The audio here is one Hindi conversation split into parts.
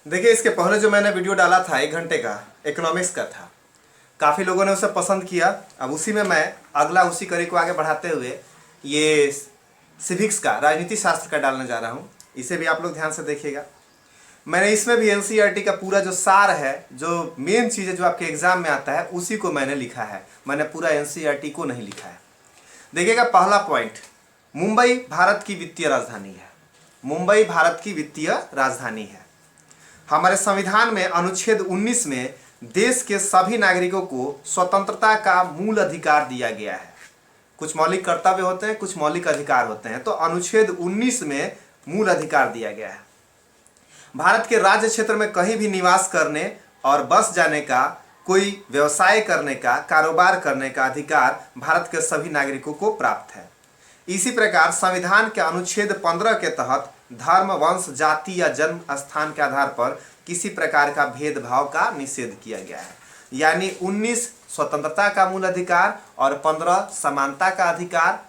देखिए, इसके पहले जो मैंने वीडियो डाला था 1 घंटे का, इकोनॉमिक्स का था, काफ़ी लोगों ने उसे पसंद किया। अब उसी में मैं अगला उसी कड़ी को आगे बढ़ाते हुए ये सिविक्स का, राजनीति शास्त्र का डालने जा रहा हूँ। इसे भी आप लोग ध्यान से देखिएगा। मैंने इसमें भी एनसीईआरटी का पूरा जो सार है, जो मेन चीज़ है जो आपके एग्जाम में आता है, उसी को मैंने लिखा है। मैंने पूरा एनसीईआरटी को नहीं लिखा है। देखिएगा, पहला पॉइंट, मुंबई भारत की वित्तीय राजधानी है। मुंबई भारत की वित्तीय राजधानी है। हमारे संविधान में अनुच्छेद 19 में देश के सभी नागरिकों को स्वतंत्रता का मूल अधिकार दिया गया है। कुछ मौलिक कर्तव्य होते हैं, कुछ मौलिक अधिकार होते हैं। तो अनुच्छेद 19 में मूल अधिकार दिया गया है। भारत के राज्य क्षेत्र में कहीं भी निवास करने और बस जाने का, कोई व्यवसाय करने का, कारोबार करने का अधिकार भारत के सभी नागरिकों को प्राप्त है। इसी प्रकार संविधान के अनुच्छेद 15 के तहत धर्म, वंश, जाति या जन्म स्थान के आधार पर किसी प्रकार का भेदभाव का निषेध किया गया है। यानी 19 स्वतंत्रता का मूल अधिकार और 15 समानता का अधिकार,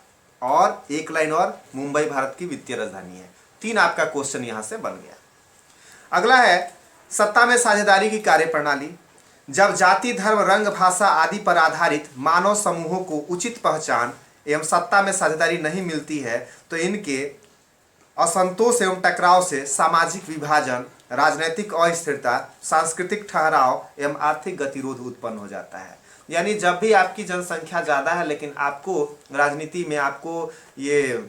और एक लाइन और, मुंबई भारत की वित्तीय राजधानी है। 3 आपका क्वेश्चन यहां से बन गया। अगला है सत्ता में साझेदारी की कार्यप्रणाली। जब जाति, धर्म, रंग, भाषा आदि पर आधारित मानव समूहों को उचित पहचान एवं सत्ता में साझेदारी नहीं मिलती है तो इनके असंतोष एवं टकराव से सामाजिक विभाजन, राजनीतिक अस्थिरता, सांस्कृतिक ठहराव एवं आर्थिक गतिरोध उत्पन्न हो जाता है। यानी जब भी आपकी जनसंख्या ज़्यादा है लेकिन आपको राजनीति में, आपको ये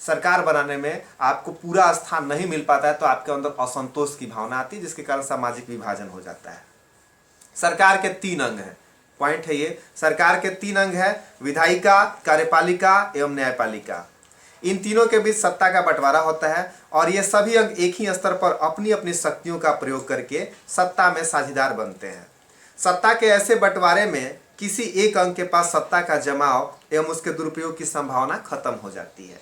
सरकार बनाने में आपको पूरा स्थान नहीं मिल पाता है, तो आपके अंदर असंतोष की भावना आती है, जिसके कारण सामाजिक विभाजन हो जाता है। सरकार के 3 अंग हैं, पॉइंट है ये। सरकार के 3 अंग है, विधायिका, कार्यपालिका एवं न्यायपालिका। इन तीनों के बीच सत्ता का बंटवारा होता है और ये सभी अंग एक ही स्तर पर अपनी अपनी शक्तियों का प्रयोग करके सत्ता में साझेदार बनते हैं। सत्ता के ऐसे बंटवारे में किसी एक अंग के पास सत्ता का जमाव एवं उसके दुरुपयोग की संभावना खत्म हो जाती है।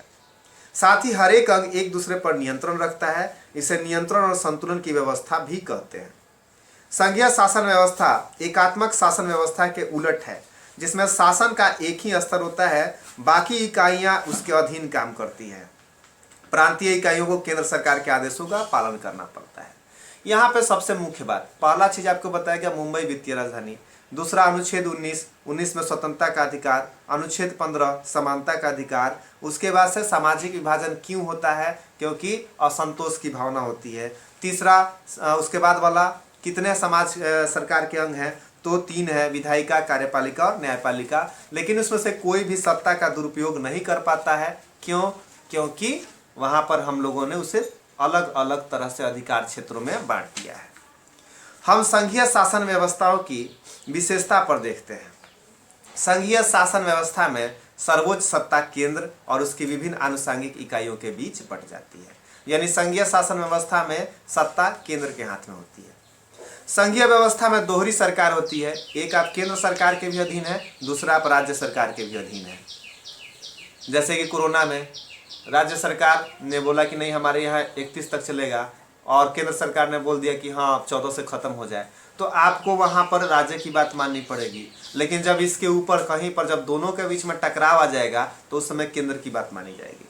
साथ ही हर एक अंग एक दूसरे पर नियंत्रण रखता है। इसे नियंत्रण और संतुलन की व्यवस्था भी कहते हैं। संघीय शासन व्यवस्था एकात्मक शासन व्यवस्था के उलट है, जिसमें शासन का एक ही स्तर होता है, बाकी इकाइयां उसके अधीन काम करती हैं। प्रांतीय इकाइयों को केंद्र सरकार के आदेशों का पालन करना पड़ता है। यहाँ पे सबसे मुख्य बात, पहला चीज आपको बताया गया मुंबई वित्तीय राजधानी। दूसरा अनुच्छेद 19 में स्वतंत्रता का अधिकार, अनुच्छेद 15 समानता का अधिकार। उसके बाद से सामाजिक विभाजन क्यों होता है, क्योंकि असंतोष की भावना होती है। तीसरा, उसके बाद वाला कितने सरकार के अंग हैं, तो 3 है, विधायिका, कार्यपालिका और न्यायपालिका। लेकिन उसमें से कोई भी सत्ता का दुरुपयोग नहीं कर पाता है। क्यों? क्योंकि वहां पर हम लोगों ने उसे अलग अलग तरह से अधिकार क्षेत्रों में बांट दिया है। हम संघीय शासन व्यवस्थाओं की विशेषता पर देखते हैं। संघीय शासन व्यवस्था में सर्वोच्च सत्ता केंद्र और उसकी विभिन्न आनुषंगिक इकाइयों के बीच बट जाती है। यानी संघीय शासन व्यवस्था में सत्ता केंद्र के हाथ में होती है। संघीय व्यवस्था में दोहरी सरकार होती है, एक आप केंद्र सरकार के भी अधीन है, दूसरा आप राज्य सरकार के भी अधीन है। जैसे कि कोरोना में राज्य सरकार ने बोला कि नहीं, हमारे यहाँ 31 तक चलेगा, और केंद्र सरकार ने बोल दिया कि हाँ 14 से खत्म हो जाए, तो आपको वहाँ पर राज्य की बात माननी पड़ेगी। लेकिन जब इसके ऊपर कहीं पर जब दोनों के बीच में टकराव आ जाएगा तो उस समय केंद्र की बात मानी जाएगी।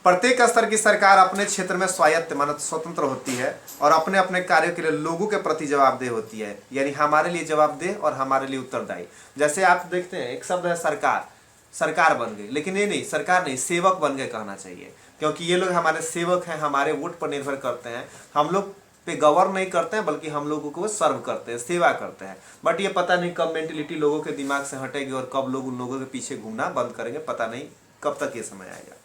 प्रत्येक स्तर की सरकार अपने क्षेत्र में स्वायत्त माने स्वतंत्र होती है और अपने अपने कार्यों के लिए लोगों के प्रति जवाबदेह होती है। यानी हमारे लिए जवाबदेह और हमारे लिए उत्तरदायी। जैसे आप देखते हैं, एक शब्द है सरकार, सरकार बन गई, लेकिन ये नहीं, सरकार नहीं, सेवक बन गए कहना चाहिए, क्योंकि ये लोग हमारे सेवक हैं, हमारे वोट पर निर्भर करते हैं। हम लोग पे गवर्न नहीं करते हैं, बल्कि हम लोगों को सर्व करते हैं, सेवा करते हैं। बट ये पता नहीं कब मेंटेलिटी लोगों के दिमाग से हटेगी और कब लोग उन लोगों के पीछे घूमना बंद करेंगे, पता नहीं कब तक ये समय आएगा।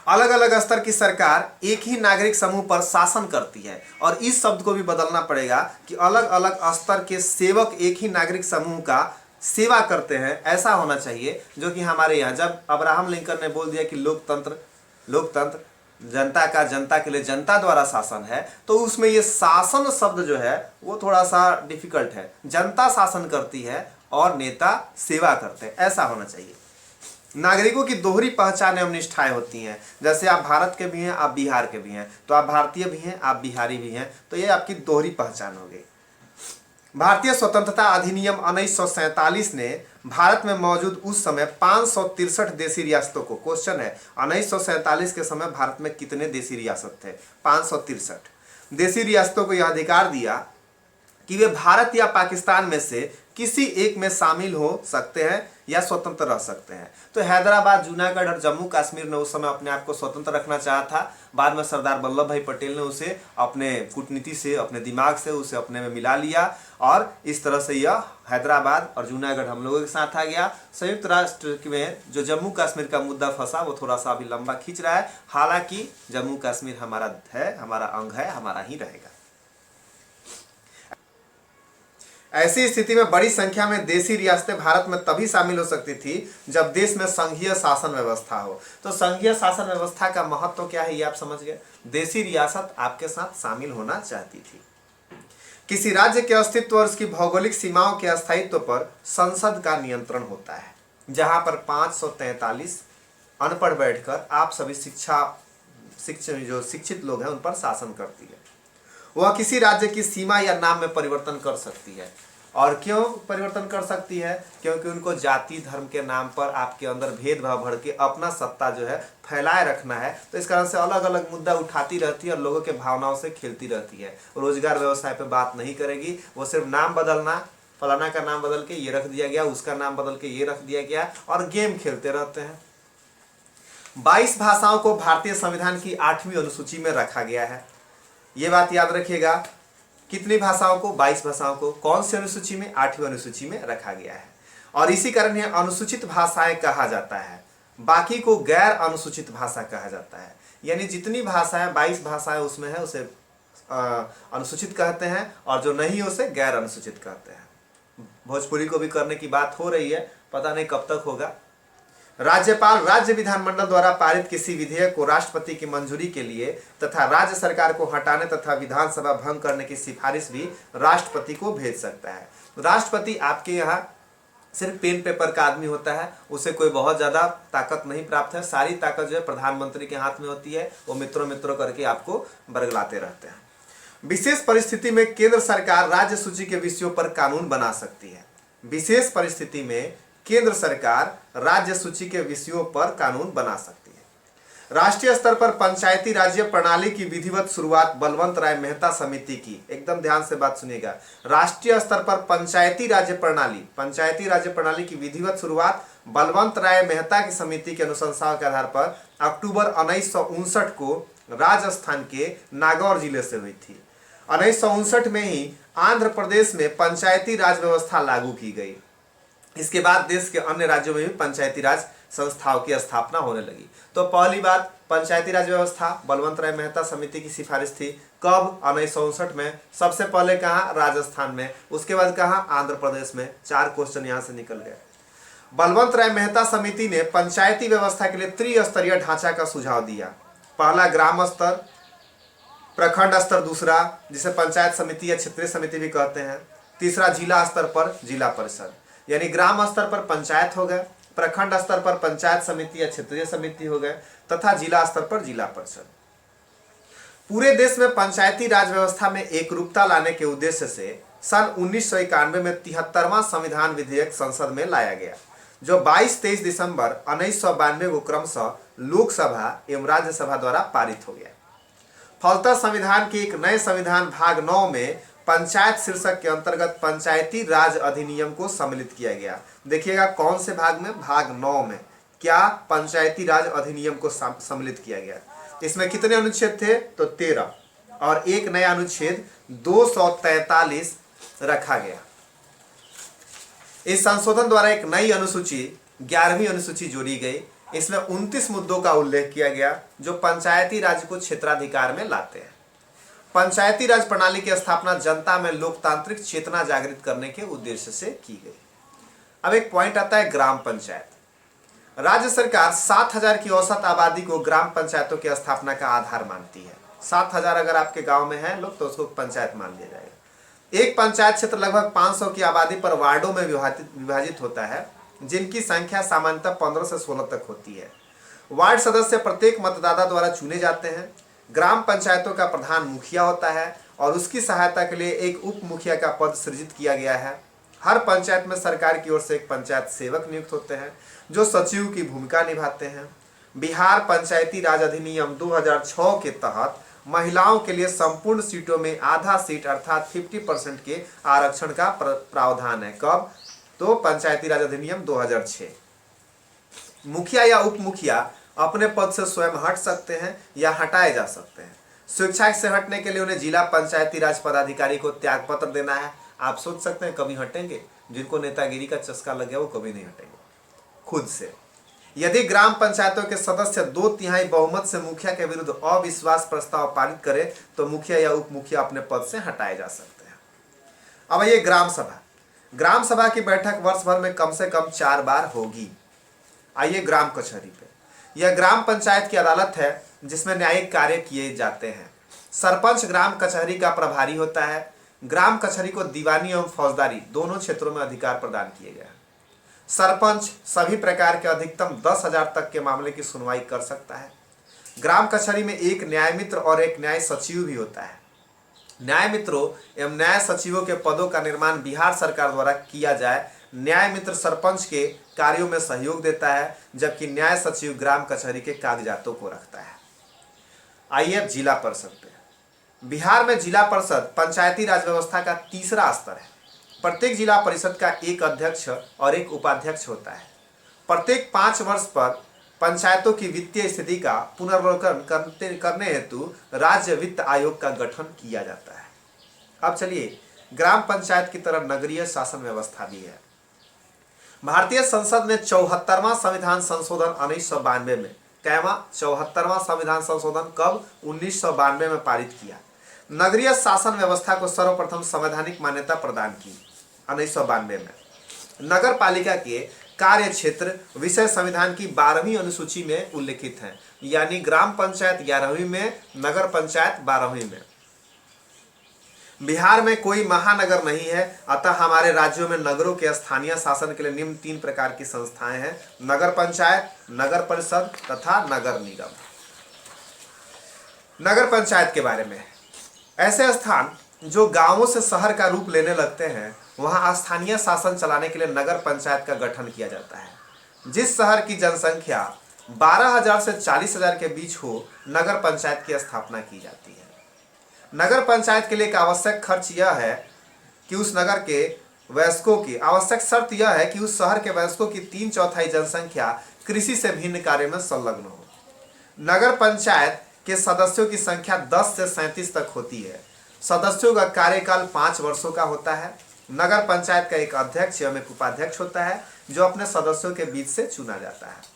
अलग अलग स्तर की सरकार एक ही नागरिक समूह पर शासन करती है, और इस शब्द को भी बदलना पड़ेगा कि अलग अलग स्तर के सेवक एक ही नागरिक समूह का सेवा करते हैं। ऐसा होना चाहिए जो कि हमारे यहाँ जब अब्राहम लिंकन ने बोल दिया कि लोकतंत्र जनता का, जनता के लिए, जनता द्वारा शासन है, तो उसमें ये शासन शब्द जो है वो थोड़ा सा डिफिकल्ट है। जनता शासन करती है और नेता सेवा करते हैं, ऐसा होना चाहिए। नागरिकों की दोहरी पहचान एवं निष्ठाएं होती हैं। जैसे आप भारत के भी हैं, आप बिहार के भी हैं, तो आप भारतीय भी हैं, आप बिहारी भी हैं, तो ये आपकी दोहरी पहचान हो गई। भारतीय स्वतंत्रता अधिनियम 1947 ने भारत में मौजूद उस समय 563 देशी रियासतों को, क्वेश्चन है 1947 के समय भारत में कितने देशी रियासत थे? 563 देसी रियासतों को यह अधिकार दिया कि वे भारत या पाकिस्तान में से किसी एक में शामिल हो सकते हैं या स्वतंत्र रह सकते हैं। तो हैदराबाद, जूनागढ़ और जम्मू कश्मीर ने उस समय अपने आप को स्वतंत्र रखना चाहा था। बाद में सरदार वल्लभ भाई पटेल ने उसे अपने कूटनीति से, अपने दिमाग से उसे अपने में मिला लिया और इस तरह से यह हैदराबाद और जूनागढ़ हम लोगों के साथ आ गया। संयुक्त राष्ट्र में जो जम्मू कश्मीर का मुद्दा फंसा वो थोड़ा सा अभी लंबा खींच रहा है। हालांकि जम्मू कश्मीर हमारा है, हमारा अंग है, हमारा ही रहेगा। ऐसी स्थिति में बड़ी संख्या में देसी रियासतें भारत में तभी शामिल हो सकती थी जब देश में संघीय शासन व्यवस्था हो। तो संघीय शासन व्यवस्था का महत्व क्या है ये आप समझ गए। देसी रियासत आपके साथ शामिल होना चाहती थी। किसी राज्य के अस्तित्व और उसकी भौगोलिक सीमाओं के स्थायित्व पर संसद का नियंत्रण होता है, जहां पर 543 अनपढ़ बैठकर आप सभी जो शिक्षित लोग हैं उन पर शासन करती है। वह किसी राज्य की सीमा या नाम में परिवर्तन कर सकती है। और क्यों परिवर्तन कर सकती है? क्योंकि उनको जाति धर्म के नाम पर आपके अंदर भेदभाव भर के अपना सत्ता जो है फैलाए रखना है। तो इस कारण से अलग अलग मुद्दा उठाती रहती है और लोगों के भावनाओं से खेलती रहती है। रोजगार व्यवसाय पे बात नहीं करेगी, वो सिर्फ नाम बदलना, फलाना का नाम बदल के ये रख दिया गया, उसका नाम बदल के ये रख दिया गया और गेम खेलते रहते हैं। 22 भाषाओं को भारतीय संविधान की 8वीं अनुसूची में रखा गया है। ये बात याद रखिएगा। कितनी भाषाओं को? 22 भाषाओं को। कौन सी अनुसूची में? 8वीं अनुसूची में रखा गया है। और इसी कारण यह अनुसूचित भाषाएं कहा जाता है। बाकी को गैर अनुसूचित भाषा कहा जाता है। यानी जितनी भाषाएं 22 भाषाएं उसमें है उसे अनुसूचित कहते हैं और जो नहीं है उसे गैर अनुसूचित कहते हैं। भोजपुरी को भी करने की बात हो रही है, पता नहीं कब तक होगा। राज्यपाल राज्य विधानमंडल द्वारा पारित किसी विधेयक को राष्ट्रपति की मंजूरी के लिए तथा राज्य सरकार को हटाने तथा विधानसभा भंग करने की सिफारिश भी राष्ट्रपति को भेज सकता है। राष्ट्रपति आपके यहाँ सिर्फ पेन पेपर का आदमी होता है, उसे कोई बहुत ज्यादा ताकत नहीं प्राप्त है। सारी ताकत जो है प्रधानमंत्री के हाथ में होती है। वो मित्रों मित्रों करके आपको बरगलाते रहते हैं। विशेष परिस्थिति में केंद्र सरकार राज्य सूची के विषयों पर कानून बना सकती है। विशेष परिस्थिति में केंद्र सरकार राज्य सूची के विषयों पर कानून बना सकती है। राष्ट्रीय स्तर पर पंचायती राज्य प्रणाली की विधिवत शुरुआत बलवंत राय मेहता समिति की, एकदम ध्यान से बात सुनिएगा। राष्ट्रीय स्तर पर पंचायती राज्य प्रणाली की विधिवत शुरुआत बलवंत राय मेहता की समिति के अनुशंसा के आधार पर अक्टूबर 1959 को राजस्थान के नागौर जिले से हुई थी। 1959 में ही आंध्र प्रदेश में पंचायती राज व्यवस्था लागू की गई। इसके बाद देश के अन्य राज्यों में भी पंचायती राज संस्थाओं की स्थापना होने लगी। तो पहली बात पंचायती राज व्यवस्था बलवंत राय मेहता समिति की सिफारिश थी। कब? 1959 में। सबसे पहले कहाँ? राजस्थान में। उसके बाद कहाँ? आंध्र प्रदेश में। 4 क्वेश्चन यहाँ से निकल गए। बलवंत राय मेहता समिति ने पंचायती व्यवस्था के लिए त्रिस्तरीय ढांचा का सुझाव दिया। पहला ग्राम स्तर, प्रखंड स्तर दूसरा, जिसे पंचायत समिति या क्षेत्रीय समिति भी कहते हैं, तीसरा जिला स्तर पर जिला परिषद। यानी ग्राम स्तर पर पंचायत हो गए, प्रखंड स्तर पर पंचायत समिति या क्षेत्रीय समिति हो गए तथा जिला स्तर पर जिला परिषद। पूरे देश में पंचायती राज व्यवस्था में एकरूपता लाने के उद्देश्य से सन 1991 में 73वां संविधान विधेयक संसद में लाया गया, जो 22-23 दिसंबर 1992 को क्रमशः लोकसभा एवं राज्यसभा द्वारा पारित हो गया। फलतः संविधान के एक नए संविधान भाग 9 में पंचायत शीर्षक के अंतर्गत पंचायती राज अधिनियम को सम्मिलित किया गया। देखिएगा कौन से भाग में? भाग 9 में क्या पंचायती राज अधिनियम को सम्मिलित किया गया। इसमें कितने अनुच्छेद थे? तो 13 और एक नया अनुच्छेद 243 रखा गया। इस संशोधन द्वारा एक नई अनुसूची 11वीं अनुसूची जोड़ी गई। इसमें 29 मुद्दों का उल्लेख किया गया जो पंचायती राज को क्षेत्राधिकार में लाते हैं। पंचायती राज प्रणाली की स्थापना जनता में लोकतांत्रिक चेतना जागृत करने के उद्देश्य से की गई। अब एक पॉइंट आता है ग्राम पंचायत। राज्य सरकार 7000 की औसत आबादी को ग्राम पंचायतों की स्थापना का आधार मानती है। 7000 अगर आपके गांव में है लोग तो उसको पंचायत मान लिया जाएगा। एक पंचायत क्षेत्र लगभग 500 की आबादी पर वार्डों में विभाजित होता है, जिनकी संख्या सामान्यतः 15 से 16 तक होती है। वार्ड सदस्य प्रत्येक मतदाता द्वारा चुने जाते हैं। ग्राम पंचायतों का प्रधान मुखिया होता है और उसकी सहायता के लिए एक उप मुखिया का पद सृजित किया गया है। हर पंचायत में सरकार की ओर से एक पंचायत सेवक नियुक्त होते हैं जो सचिव की भूमिका निभाते हैं। बिहार पंचायती राज अधिनियम 2006 के तहत महिलाओं के लिए संपूर्ण सीटों में आधा सीट अर्थात 50% के आरक्षण का प्रावधान है। कब? तो पंचायती राज अधिनियम 2006। मुखिया या उप मुखिया अपने पद से स्वयं हट सकते हैं या हटाए जा सकते हैं। स्वेच्छा से हटने के लिए उन्हें जिला पंचायती राज पदाधिकारी को त्याग पत्र देना है। आप सोच सकते हैं कभी हटेंगे? जिनको नेतागिरी का चस्का लग गया वो कभी नहीं हटेंगे खुद से। यदि ग्राम पंचायतों के सदस्य 2/3 बहुमत से मुखिया के विरुद्ध अविश्वास प्रस्ताव पारित करे तो मुखिया या उप मुखिया अपने पद से हटाए जा सकते हैं। अब ये ग्राम सभा की बैठक वर्ष भर में कम से कम 4 बार होगी। आइए ग्राम कचहरी पे। यह ग्राम पंचायत की अदालत है जिसमें न्यायिक कार्य किए जाते हैं। सरपंच ग्राम कचहरी का प्रभारी होता है। ग्राम कचहरी को दीवानी एवं फौजदारी दोनों क्षेत्रों में अधिकार प्रदान किए गए हैं। सरपंच सभी प्रकार के अधिकतम 10,000 तक के मामले की सुनवाई कर सकता है। ग्राम कचहरी में एक न्याय मित्र और एक न्याय सचिव भी होता है। न्याय मित्रों एवं न्याय सचिवों के पदों का निर्माण बिहार सरकार द्वारा किया जाए। न्याय मित्र सरपंच के कार्यों में सहयोग देता है जबकि न्याय सचिव ग्राम कचहरी के कागजातों को रखता है। आइए अब जिला परिषद पे। बिहार में जिला परिषद पंचायती राज व्यवस्था का तीसरा स्तर है। प्रत्येक जिला परिषद का एक अध्यक्ष और एक उपाध्यक्ष होता है। प्रत्येक 5 वर्ष पर पंचायतों की वित्तीय स्थिति का पुनर्वलोकन करने हेतु राज्य वित्त आयोग का गठन किया जाता है। अब चलिए ग्राम पंचायत की तरह नगरीय शासन व्यवस्था भी है। भारतीय संसद ने 74वां संविधान संशोधन 1992 में, कैवा 74वां संविधान संशोधन कब? 1992 में पारित किया। नगरीय शासन व्यवस्था को सर्वप्रथम संवैधानिक मान्यता प्रदान की 1992 में। नगर पालिका के कार्य क्षेत्र विषय संविधान की 12वीं अनुसूची में उल्लिखित हैं, यानी ग्राम पंचायत 11वीं में, नगर पंचायत 12वीं में। बिहार में कोई महानगर नहीं है, अतः हमारे राज्यों में नगरों के स्थानीय शासन के लिए निम्न 3 प्रकार की संस्थाएं हैं: नगर पंचायत, नगर परिषद तथा नगर निगम। नगर पंचायत के बारे में, ऐसे स्थान जो गांवों से शहर का रूप लेने लगते हैं वहां स्थानीय शासन चलाने के लिए नगर पंचायत का गठन किया जाता है। जिस शहर की जनसंख्या 12,000 से 40,000 के बीच हो, नगर पंचायत की स्थापना की जाती है। नगर पंचायत के लिए एक आवश्यक खर्च यह है कि उस नगर के वयस्कों की आवश्यक शर्त यह है कि उस शहर के वयस्कों की 3/4 जनसंख्या कृषि से भिन्न कार्य में संलग्न हो। नगर पंचायत के सदस्यों की संख्या 10 से 37 तक होती है। सदस्यों का कार्यकाल 5 वर्षों का होता है। नगर पंचायत का एक अध्यक्ष एवं एक उपाध्यक्ष होता है जो अपने सदस्यों के बीच से चुना जाता है।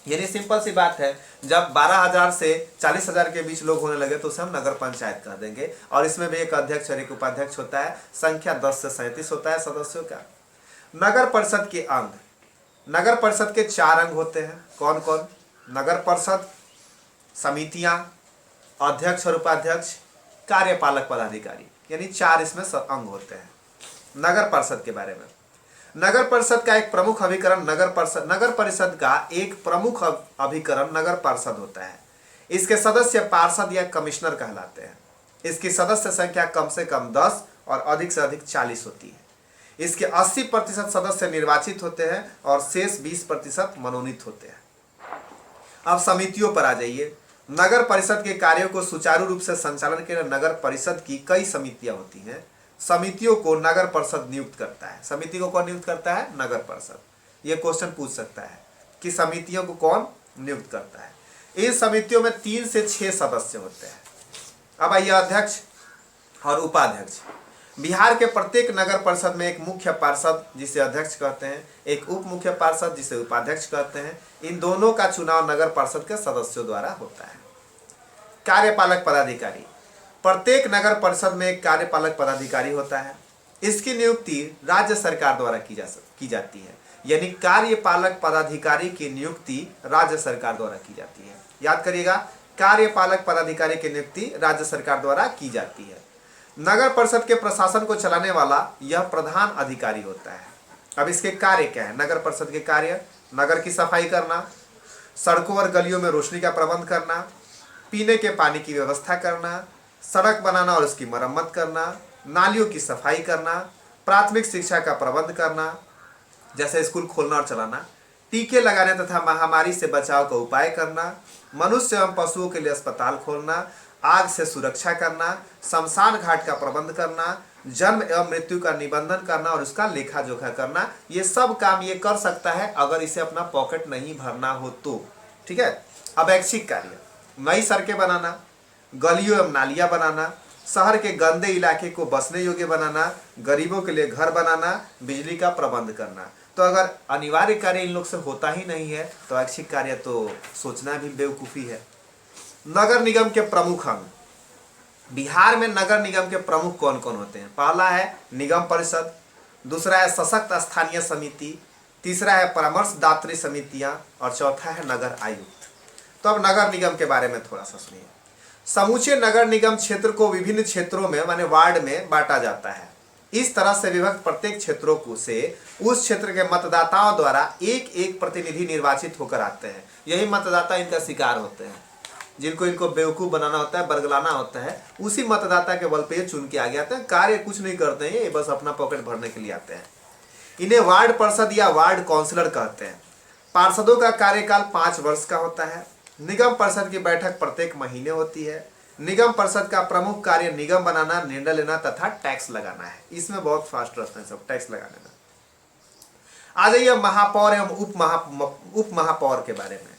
यानी सिंपल सी बात है, जब 12,000 से 40,000 के बीच लोग होने लगे तो उसे हम नगर पंचायत कह देंगे। और इसमें भी एक अध्यक्ष और एक उपाध्यक्ष होता है। संख्या 10 से 37 होता है सदस्यों का। नगर परिषद के अंग, नगर परिषद के 4 अंग होते हैं। कौन कौन? नगर परिषद, समितियां, अध्यक्ष और उपाध्यक्ष, कार्यपालक पदाधिकारी, यानी 4 इसमें अंग होते हैं। नगर परिषद के बारे में, नगर परिषद का एक प्रमुख अभिकरण नगर परिषद का एक प्रमुख अभिकरण नगर पार्षद होता है। इसके सदस्य पार्षद या कमिश्नर कहलाते हैं। इसकी सदस्य संख्या कम से कम 10 और अधिक से अधिक 40 होती है। इसके 80% सदस्य निर्वाचित होते हैं और शेष 20% मनोनीत होते हैं। अब समितियों पर आ जाइए। नगर परिषद के कार्यों को सुचारू रूप से संचालन के लिए नगर परिषद की कई समितियां होती हैं। समितियों को नगर परिषद नियुक्त करता है। समिति को कौन नियुक्त करता है? नगर परिषद। ये क्वेश्चन पूछ सकता है कि समितियों को कौन नियुक्त करता है। इन समितियों में 3 से 6 सदस्य होते हैं। अब आइए अध्यक्ष और उपाध्यक्ष। बिहार के प्रत्येक नगर परिषद में एक मुख्य पार्षद जिसे अध्यक्ष कहते हैं, एक उप मुख्य पार्षद जिसे उपाध्यक्ष कहते हैं। इन दोनों का चुनाव नगर परिषद के सदस्यों द्वारा होता है। कार्यपालक पदाधिकारी, प्रत्येक नगर परिषद में एक कार्यपालक पदाधिकारी होता है। इसकी नियुक्ति राज्य सरकार द्वारा की जाती है, यानी कार्यपालक पदाधिकारी की नियुक्ति राज्य सरकार द्वारा की जाती है। याद करिएगा, कार्यपालक पदाधिकारी की नियुक्ति राज्य सरकार द्वारा की जाती है। नगर परिषद के प्रशासन को चलाने वाला यह प्रधान अधिकारी होता है। अब इसके कार्य क्या है? नगर परिषद के कार्य: नगर की सफाई करना, सड़कों और गलियों में रोशनी का प्रबंध करना, पीने के पानी की व्यवस्था करना, सड़क बनाना और उसकी मरम्मत करना, नालियों की सफाई करना, प्राथमिक शिक्षा का प्रबंध करना जैसे स्कूल खोलना और चलाना, टीके लगाने तथा महामारी से बचाव का उपाय करना, मनुष्य एवं पशुओं के लिए अस्पताल खोलना, आग से सुरक्षा करना, शमशान घाट का प्रबंध करना, जन्म एवं मृत्यु का निबंधन करना और उसका लेखा जोखा करना, ये सब काम ये कर सकता है अगर इसे अपना पॉकेट नहीं भरना हो तो। ठीक है। अब ऐच्छिक कार्य, नई सड़कें बनाना, गलियों एवं नालियां बनाना, शहर के गंदे इलाके को बसने योग्य बनाना, गरीबों के लिए घर बनाना, बिजली का प्रबंध करना। तो अगर अनिवार्य कार्य इन लोग से होता ही नहीं है तो ऐच्छिक कार्य तो सोचना भी बेवकूफ़ी है। नगर निगम के प्रमुख अंग, बिहार में नगर निगम के प्रमुख कौन कौन होते हैं? पहला है निगम परिषद, दूसरा है सशक्त स्थानीय समिति, तीसरा है परामर्शदात्री समितियां और चौथा है नगर आयुक्त। तो अब नगर निगम के बारे में थोड़ा सा सुनिए। समूचे नगर निगम क्षेत्र को विभिन्न क्षेत्रों में माने वार्ड में बांटा जाता है। इस तरह से विभक्त प्रत्येक क्षेत्रों को से उस क्षेत्र के मतदाताओं द्वारा एक एक प्रतिनिधि निर्वाचित होकर आते हैं। यही मतदाता इनका शिकार होते हैं, जिनको इनको बेवकूफ़ बनाना होता है, बरगलाना होता है, उसी मतदाता के बल पे ये चुन के आगे आते हैं। कार्य कुछ नहीं करते हैं, ये बस अपना पॉकेट भरने के लिए आते हैं। इन्हें वार्ड पार्षद या वार्ड काउंसलर कहते हैं। पार्षदों का कार्यकाल 5 वर्ष का होता है। निगम परिषद की बैठक प्रत्येक महीने होती है। निगम परिषद का प्रमुख कार्य निगम बनाना, निर्णय लेना तथा टैक्स लगाना है। इसमें बहुत फास्ट रहते हैं सब, टैक्स लगा लेना। आ जाइए महापौर एवं उप महापौर के बारे में।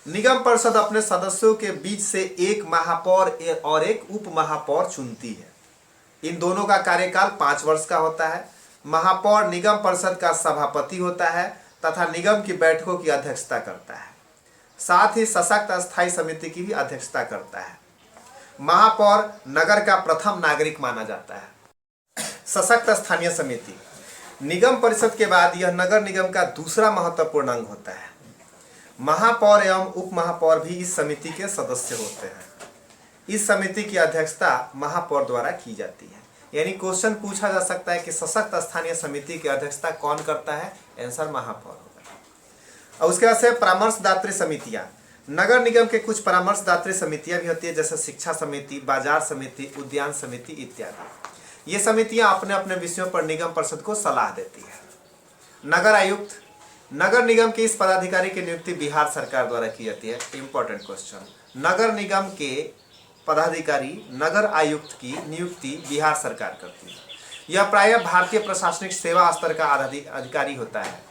निगम परिषद अपने सदस्यों के बीच से एक महापौर और एक उप महापौर चुनती है। इन दोनों का कार्यकाल 5 वर्ष का होता है। महापौर निगम परिषद का सभापति होता है तथा निगम की बैठकों की अध्यक्षता करता है, साथ ही सशक्त अस्थायी समिति की भी अध्यक्षता करता है। महापौर नगर का प्रथम नागरिक माना जाता है। सशक्त स्थानीय समिति, निगम परिषद के बाद यह नगर निगम का दूसरा महत्वपूर्ण अंग होता है। महापौर एवं उप महापौर भी इस समिति के सदस्य होते हैं। इस समिति की अध्यक्षता महापौर द्वारा की जाती है। यानी क्वेश्चन पूछा जा सकता है कि सशक्त स्थानीय समिति की अध्यक्षता कौन करता है? आंसर महापौर होगा। और उसके बाद से परामर्शदात्री समितियां, नगर निगम के कुछ परामर्शदात्री समितियां भी होती है, जैसे शिक्षा समिति, बाजार समिति, उद्यान समिति इत्यादि। ये समितियां अपने अपने विषयों पर निगम परिषद को सलाह देती है। नगर आयुक्त, नगर निगम के इस पदाधिकारी की नियुक्ति बिहार सरकार द्वारा की जाती है। इंपॉर्टेंट क्वेश्चन, नगर निगम के पदाधिकारी नगर आयुक्त की नियुक्ति बिहार सरकार करती है। यह प्रायः भारतीय प्रशासनिक सेवा स्तर का अधिकारी होता है।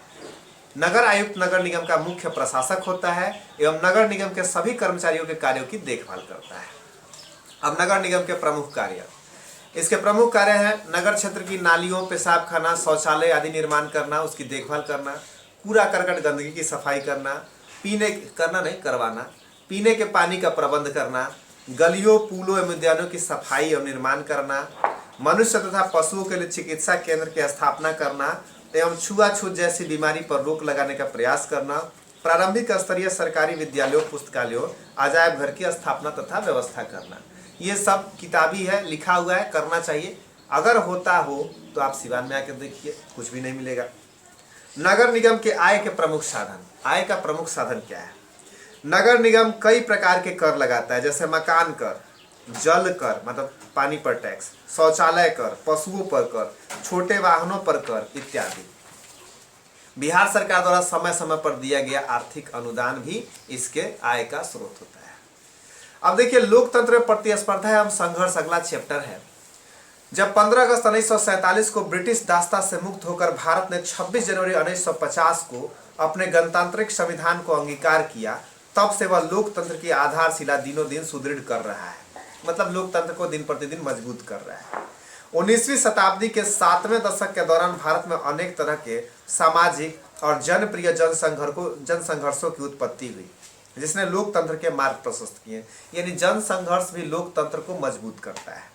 नगर आयुक्त नगर निगम का मुख्य प्रशासक होता है एवं नगर निगम के सभी कर्मचारियों के कार्यों की देखभाल करता है। अब नगर निगम के प्रमुख कार्य, इसके प्रमुख कार्य हैं नगर क्षेत्र की नालियों, पेशाब खाना, शौचालय आदि निर्माण करना, उसकी देखभाल करना, कूड़ा करकट गंदगी की सफाई करना, करवाना, पीने के पानी का प्रबंध करना, गलियों, पुलों एवं उद्यानों की सफाई एवं निर्माण करना, मनुष्य तथा पशुओं के लिए चिकित्सा केंद्र की स्थापना करना एवं छुआछूत जैसी बीमारी पर रोक लगाने का प्रयास करना, प्रारंभिक स्तरीय सरकारी विद्यालयों, पुस्तकालयों, अजायब घर की स्थापना तथा व्यवस्था करना। ये सब किताबी है, लिखा हुआ है, करना चाहिए। अगर होता हो तो आप सिवान में आकर देखिए, कुछ भी नहीं मिलेगा। नगर निगम के आय के प्रमुख साधन, आय का प्रमुख साधन क्या है? नगर निगम कई प्रकार के कर लगाता है, जैसे मकान कर, जल कर मतलब पानी पर टैक्स, शौचालय कर, पशुओं पर कर, छोटे वाहनों पर कर इत्यादि। बिहार सरकार द्वारा समय समय पर दिया गया आर्थिक अनुदान भी इसके आय का स्रोत होता है। अब देखिए, लोकतंत्र में प्रतिस्पर्धा एवं संघर्ष अगला चैप्टर है। जब 15 अगस्त 1947 को ब्रिटिश दासता से मुक्त होकर भारत ने 26 जनवरी 1950 को अपने गणतांत्रिक संविधान को अंगीकार किया, तब से वह लोकतंत्र की आधारशिला दिनों दिन सुदृढ़ कर रहा है। मतलब लोकतंत्र को दिन प्रतिदिन मजबूत कर रहा है। 19वीं शताब्दी के 7वें दशक के दौरान भारत में अनेक तरह के सामाजिक और जनप्रिय जनसंघर्षों की उत्पत्ति हुई, जिसने लोकतंत्र के मार्ग प्रशस्त किए। यानी जनसंघर्ष भी लोकतंत्र को मजबूत करता है।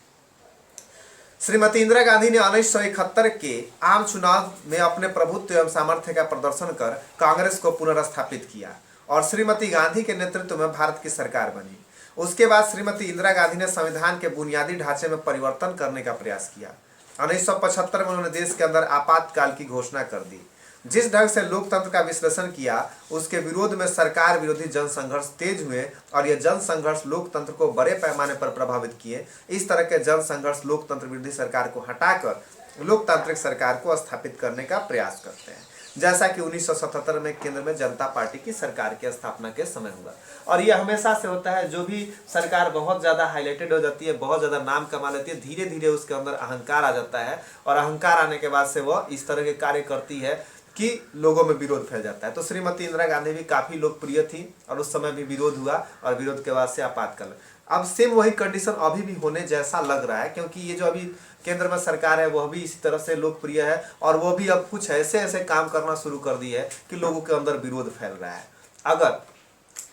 श्रीमती इंदिरा गांधी ने 1971 के आम चुनाव में अपने प्रभुत्व एवं सामर्थ्य का प्रदर्शन कर कांग्रेस को पुनर्स्थापित किया और श्रीमती गांधी के नेतृत्व में भारत की सरकार बनी। उसके बाद श्रीमती इंदिरा गांधी ने संविधान के बुनियादी ढांचे में परिवर्तन करने का प्रयास किया। 1975 में उन्होंने देश के अंदर आपातकाल की घोषणा कर दी। जिस ढंग से लोकतंत्र का विश्लेषण किया, उसके विरोध में सरकार विरोधी जनसंघर्ष तेज हुए और यह जनसंघर्ष लोकतंत्र को बड़े पैमाने पर प्रभावित किए। इस तरह के जनसंघर्ष लोकतंत्र विरोधी सरकार को हटाकर लोकतांत्रिक सरकार को स्थापित करने का प्रयास करते हैं। जैसा कि 1977 में केंद्र में जनता पार्टी की सरकार की स्थापना के समय हुआ। और ये हमेशा से होता है, जो भी सरकार बहुत ज़्यादा हाईलाइटेड हो जाती है, बहुत ज़्यादा नाम कमा लेती है, धीरे धीरे उसके अंदर अहंकार आ जाता है, और अहंकार आने के बाद से वह इस तरह के कार्य करती है कि लोगों में विरोध फैल जाता है। तो श्रीमती इंदिरा गांधी भी काफ़ी लोकप्रिय थी और उस समय भी विरोध हुआ, और विरोध के बाद से आपातकाल। अब सेम वही कंडीशन अभी भी होने जैसा लग रहा है, क्योंकि ये जो अभी केंद्र में सरकार है वह भी इसी तरह से लोकप्रिय है, और वो भी अब कुछ ऐसे ऐसे काम करना शुरू कर दी है कि लोगों के अंदर विरोध फैल रहा है। अगर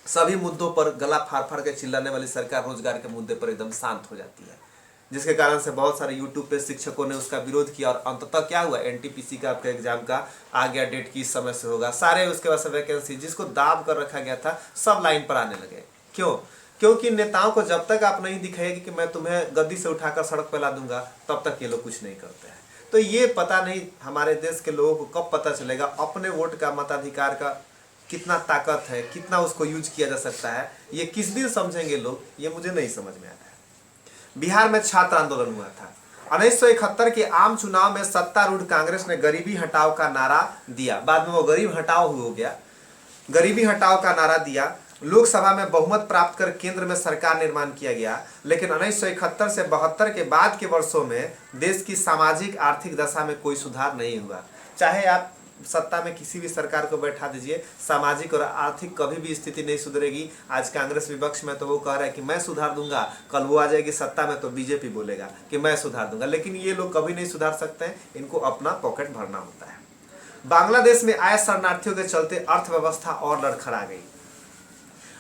सभी मुद्दों पर गला फाड़ फाड़ के चिल्लाने वाली सरकार रोजगार के मुद्दे पर एकदम शांत हो जाती है, जिसके कारण से बहुत सारे यूट्यूब पे शिक्षकों ने उसका विरोध किया, और अंततः क्या हुआ, एनटीपीसी का आपका एग्जाम का आ गया डेट की, इस समय से होगा, सारे उसके बाद से वैकेंसी जिसको दाब कर रखा गया था सब लाइन पर आने लगे। क्यों? क्योंकि नेताओं को जब तक आप नहीं दिखाएगी कि मैं तुम्हें गद्दी से उठाकर सड़क पर ला दूंगा, तब तक ये लोग कुछ नहीं करते हैं। तो ये पता नहीं हमारे देश के लोगों को कब पता चलेगा अपने वोट का, मताधिकार का कितना ताकत है, कितना उसको यूज किया जा सकता है, ये किस दिन समझेंगे लोग, ये मुझे नहीं समझ में आता है। बिहार में छात्र आंदोलन हुआ था। 1971 के आम चुनाव में सत्तारूढ़ कांग्रेस ने गरीबी हटाओ का नारा दिया, बाद में वो गरीब हटाओ हो गया, गरीबी हटाओ का नारा दिया। लोकसभा में बहुमत प्राप्त कर केंद्र में सरकार निर्माण किया गया, लेकिन 1971 से 72 के बाद के वर्षों में देश की सामाजिक आर्थिक दशा में कोई सुधार नहीं हुआ। चाहे आप सत्ता में किसी भी सरकार को बैठा दीजिए, सामाजिक और आर्थिक कभी भी स्थिति नहीं सुधरेगी। आज कांग्रेस विपक्ष में तो वो कह रहा है कि मैं सुधार दूंगा, कल वो आ जाएगी सत्ता में तो बीजेपी बोलेगा कि मैं सुधार दूंगा, लेकिन ये लोग कभी नहीं सुधार सकते हैं, इनको अपना पॉकेट भरना होता है। बांग्लादेश में आए शरणार्थियों के चलते अर्थव्यवस्था और लड़खड़ा गई।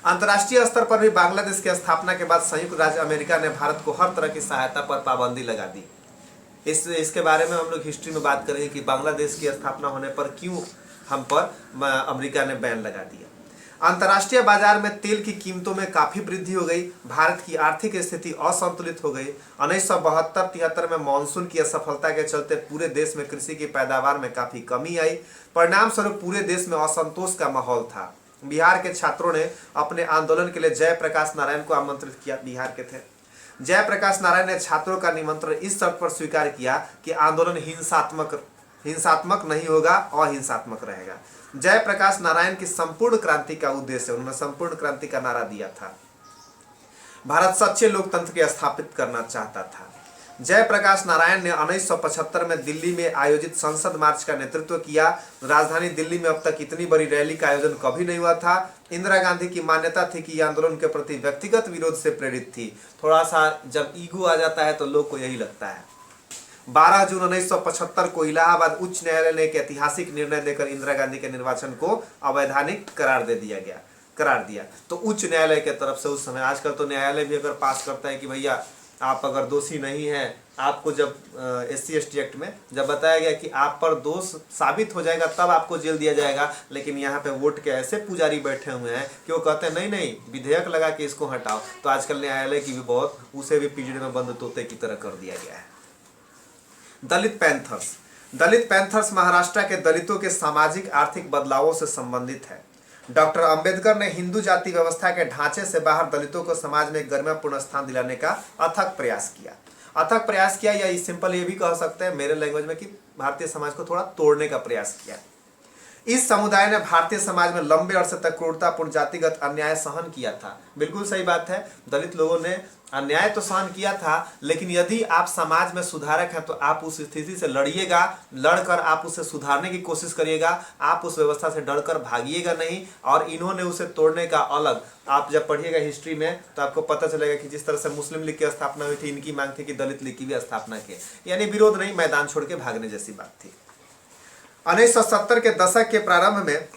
अंतर्राष्ट्रीय स्तर पर भी बांग्लादेश की स्थापना के बाद संयुक्त राज्य अमेरिका ने भारत को हर तरह की सहायता पर पाबंदी लगा दी। इसके बारे में हम लोग हिस्ट्री में बात करेंगे कि बांग्लादेश की स्थापना होने पर क्यों हम पर अमेरिका ने बैन लगा दिया। अंतर्राष्ट्रीय बाजार में तेल की कीमतों में काफी वृद्धि हो गई, भारत की आर्थिक स्थिति असंतुलित हो गई। 1972-73 में मानसून की असफलता के चलते पूरे देश में कृषि की पैदावार में काफी कमी आई, परिणाम स्वरूप पूरे देश में असंतोष का माहौल था। बिहार के छात्रों ने अपने आंदोलन के लिए जयप्रकाश नारायण को आमंत्रित किया, बिहार के थे। जयप्रकाश नारायण ने छात्रों का निमंत्रण इस शर्त पर स्वीकार किया कि आंदोलन हिंसात्मक नहीं होगा, अहिंसात्मक रहेगा। जयप्रकाश नारायण की संपूर्ण क्रांति का उद्देश्य, उन्होंने संपूर्ण क्रांति का नारा दिया था, भारत सच्चे लोकतंत्र के स्थापित करना चाहता था। जयप्रकाश नारायण ने 1975 में दिल्ली में आयोजित संसद मार्च का नेतृत्व किया। राजधानी दिल्ली में अब तक इतनी बड़ी रैली का आयोजन कभी नहीं हुआ था। इंदिरा गांधी की मान्यता थी कि यह आंदोलन के प्रति व्यक्तिगत विरोध से प्रेरित थी। थोड़ा सा जब ईगो आ जाता है तो लोग को यही लगता है। 12 जून 1975 को इलाहाबाद उच्च न्यायालय ने एक ऐतिहासिक निर्णय देकर इंदिरा गांधी के निर्वाचन को अवैधानिक करार दिया। तो उच्च न्यायालय के तरफ से उस समय, आजकल तो न्यायालय भी अगर पास करता है कि भैया आप अगर दोषी नहीं हैं, आपको जब SC/ST एक्ट में जब बताया गया कि आप पर दोष साबित हो जाएगा तब आपको जेल दिया जाएगा, लेकिन यहाँ पे वोट के ऐसे पुजारी बैठे हुए हैं कि वो कहते हैं नहीं नहीं विधेयक लगा के इसको हटाओ। तो आजकल न्यायालय की भी बहुत, उसे भी पिंजरे में बंद तोते की तरह कर दिया गया है। दलित पैंथर्स महाराष्ट्र के दलितों के सामाजिक आर्थिक बदलावों से संबंधित है। डॉक्टर अंबेडकर ने हिंदू जाति व्यवस्था के ढांचे से बाहर दलितों को समाज में गरिमापूर्ण स्थान दिलाने का अथक प्रयास किया, या सिंपल ये भी कह सकते हैं मेरे लैंग्वेज में कि भारतीय समाज को थोड़ा तोड़ने का प्रयास किया। इस समुदाय ने भारतीय समाज में लंबे अरसे तक क्रूरतापूर्ण जातिगत अन्याय सहन किया था। बिल्कुल सही बात है, दलित लोगों ने अन्याय तो सहन किया था, लेकिन यदि आप समाज में सुधारक हैं तो आप उस स्थिति से लड़िएगा, लड़कर आप उसे सुधारने की कोशिश करिएगा, आप उस व्यवस्था से डरकर भागिएगा नहीं। और इन्होंने उसे तोड़ने का अलग, आप जब पढ़िएगा हिस्ट्री में तो आपको पता चलेगा कि जिस तरह से मुस्लिम लीग की स्थापना हुई थी, इनकी मांग थी कि दलित लीग की भी स्थापना की, यानी विरोध नहीं, मैदान छोड़ के भागने जैसी बात थी। 1970 के दशक के प्रारंभ में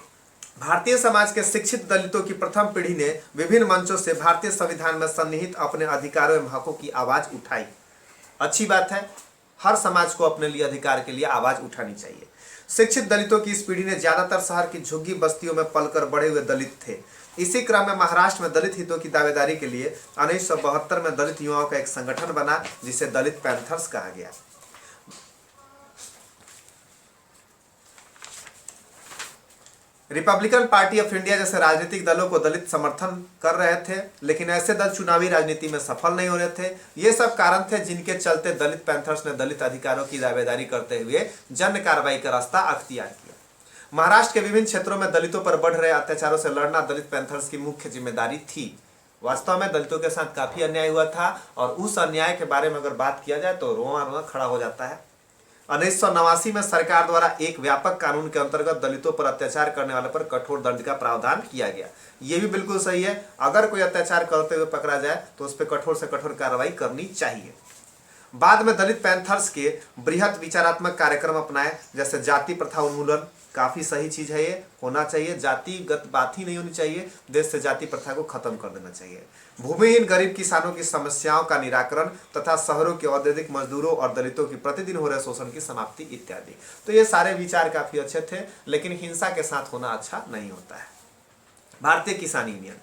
भारतीय समाज के शिक्षित दलितों की प्रथम पीढ़ी ने विभिन्न मंचों से भारतीय संविधान में सन्निहित अपने अधिकारों एवं हकों की आवाज उठाई। अच्छी बात है, हर समाज को अपने लिए अधिकार के लिए आवाज उठानी चाहिए। शिक्षित दलितों की इस पीढ़ी ने ज्यादातर शहर की झुग्गी बस्तियों में पलकर बड़े हुए दलित थे। इसी क्रम में महाराष्ट्र में दलित हितों की दावेदारी के लिए 1972 में दलित युवाओं का एक संगठन बना, जिसे दलित पैंथर्स कहा गया। रिपब्लिकन पार्टी ऑफ इंडिया जैसे राजनीतिक दलों को दलित समर्थन कर रहे थे, लेकिन ऐसे दल चुनावी राजनीति में सफल नहीं हो रहे थे। ये सब कारण थे जिनके चलते दलित पैंथर्स ने दलित अधिकारों की दावेदारी करते हुए जन कार्रवाई का रास्ता अख्तियार किया। महाराष्ट्र के विभिन्न क्षेत्रों में दलितों पर बढ़ रहे अत्याचारों से लड़ना दलित पैंथर्स की मुख्य जिम्मेदारी थी। वास्तव में दलितों के साथ काफी अन्याय हुआ था और उस अन्याय के बारे में अगर बात किया जाए तो रोआ रोआ खड़ा हो जाता है। 1989 में सरकार द्वारा एक व्यापक कानून के अंतर्गत दलितों पर अत्याचार करने वाले पर कठोर दंड का प्रावधान किया गया। यह भी बिल्कुल सही है, अगर कोई अत्याचार करते हुए पकड़ा जाए तो उस पर कठोर से कठोर कार्रवाई करनी चाहिए। बाद में दलित पैंथर्स के बृहत विचारात्मक कार्यक्रम अपनाए, जैसे जाति प्रथा उन्मूलन। काफी सही चीज है, ये होना चाहिए, जातिगत बात ही नहीं होनी चाहिए, देश से जाति प्रथा को खत्म कर देना चाहिए। भूमिहीन गरीब किसानों की समस्याओं का निराकरण तथा शहरों के औद्योगिक मजदूरों और दलितों की प्रतिदिन हो रहे शोषण की समाप्ति इत्यादि। तो ये सारे विचार काफी अच्छे थे, लेकिन हिंसा के साथ होना अच्छा नहीं होता है। भारतीय किसान यूनियन।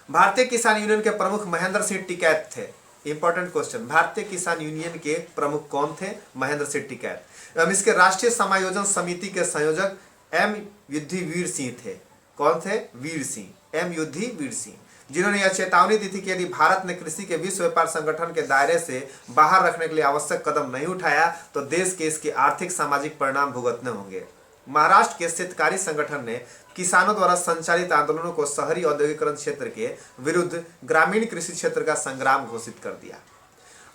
भारतीय किसान यूनियन के प्रमुख महेंद्र सिंह टिकैत थे। इंपॉर्टेंट क्वेश्चन, भारतीय किसान यूनियन के प्रमुख कौन थे? महेंद्र सिंह टिकैत। एवं इसके राष्ट्रीय समायोजन समिति के संयोजक एम युद्धवीर सिंह थे। कौन थे? वीर सिंह, एम युद्धवीर सिंह, जिन्होंने यह चेतावनी दी थी कि यदि भारत ने कृषि के विश्व व्यापार संगठन के दायरे से बाहर रखने के लिए आवश्यक कदम नहीं उठाया तो देश के इसके आर्थिक सामाजिक परिणाम भुगतने होंगे। महाराष्ट्र के शेतकारी संगठन ने किसानों द्वारा संचालित आंदोलनों को शहरी औद्योगिकरण क्षेत्र के विरुद्ध ग्रामीण कृषि क्षेत्र का संग्राम घोषित कर दिया।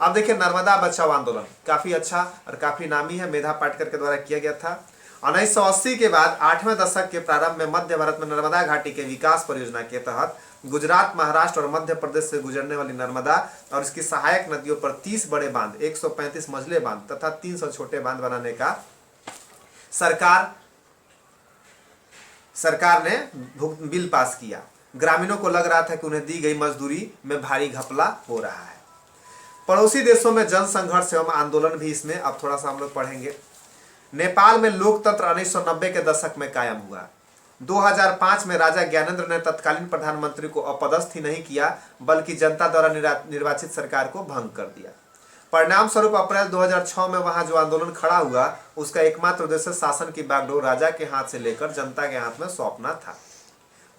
अब देखिए, नर्मदा बचाओ आंदोलन काफी अच्छा और काफी नामी है, मेधा पाटकर के द्वारा किया गया था। 1980 के बाद 8वें दशक के प्रारंभ में मध्य भारत में नर्मदा घाटी के विकास परियोजना के तहत गुजरात, महाराष्ट्र और मध्य प्रदेश से गुजरने वाली नर्मदा और इसकी सहायक नदियों पर 30 बड़े बांध, 135 मझले बांध तथा 300 छोटे बांध बनाने का सरकार ने बिल पास किया। ग्रामीणों को लग रहा था कि उन्हें दी गई मजदूरी में भारी घपला हो रहा है। पड़ोसी देशों में जन संघर्ष एवं आंदोलन भी इसमें अब थोड़ा सा हम लोग पढ़ेंगे। नेपाल में लोकतंत्र 1990 के दशक में कायम हुआ। 2005 में राजा ज्ञानेंद्र ने तत्कालीन प्रधानमंत्री को अपदस्थ ही नहीं किया बल्कि जनता द्वारा निर्वाचित सरकार को भंग कर दिया। परिणाम स्वरूप अप्रैल 2006 में वहां जो आंदोलन खड़ा हुआ उसका एकमात्र उद्देश्य शासन की बागडोर राजा के हाथ से लेकर जनता के हाथ में सौंपना था।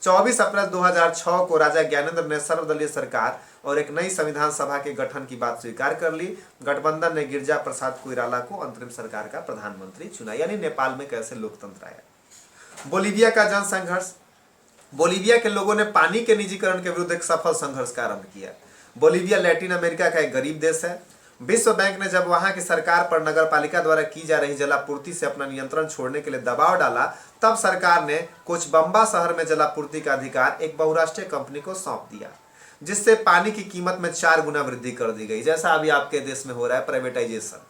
24 अप्रैल 2006 को राजा ज्ञानेंद्र ने सर्वदलीय सरकार और एक नई संविधान सभा के गठन की बात स्वीकार कर ली। गठबंधन ने गिरिजा प्रसाद कोइराला को अंतरिम सरकार का प्रधानमंत्री चुना। यानी नेपाल में कैसे लोकतंत्र आया। बोलीविया का जन संघर्ष। बोलीविया के लोगों ने पानी के निजीकरण के विरुद्ध एक सफल संघर्ष का आरंभ किया। बोलीविया लैटिन अमेरिका का एक गरीब देश है। विश्व बैंक ने जब वहां की सरकार पर नगरपालिका द्वारा की जा रही जलापूर्ति से अपना नियंत्रण छोड़ने के लिए दबाव डाला, तब सरकार ने कोचबम्बा शहर में जलापूर्ति का अधिकार एक बहुराष्ट्रीय कंपनी को सौंप दिया, जिससे पानी की कीमत में 4 गुना वृद्धि कर दी गई। जैसा अभी आपके देश में हो रहा है प्राइवेटाइजेशन।